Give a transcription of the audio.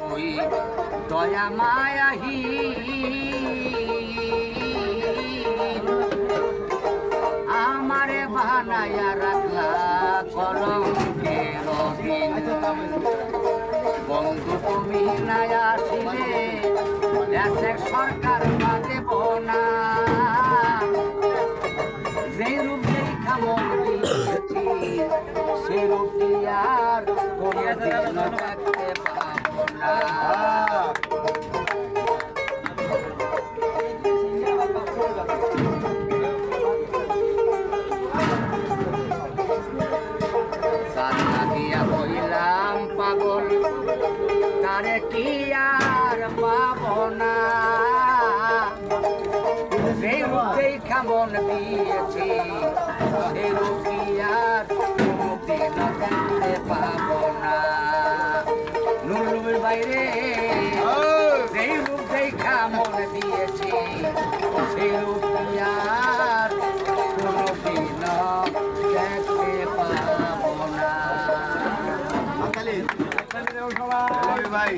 ওই দয়া মায়াহি আমারে বানায়া রাখলা কলঙ্কের দিন বন্ধু তুমি নাই আসিলে দেশে সরকার বাঁধব না যেই রূপ দেখা মন দিয়েছি সে রূপ আর কোনদিন থাকতে পাবো না। হইলাম পাগল তারে কি আর পাব না সেই রূপেই খামন দিয়েছি সেই রূপী আর কোনদিন দেখতে পাব না। নুরুর বাইরে সেই রূপেই খামন দিয়েছি সেই রূপী আর কোনদিন দেখতে পাব না। ভাই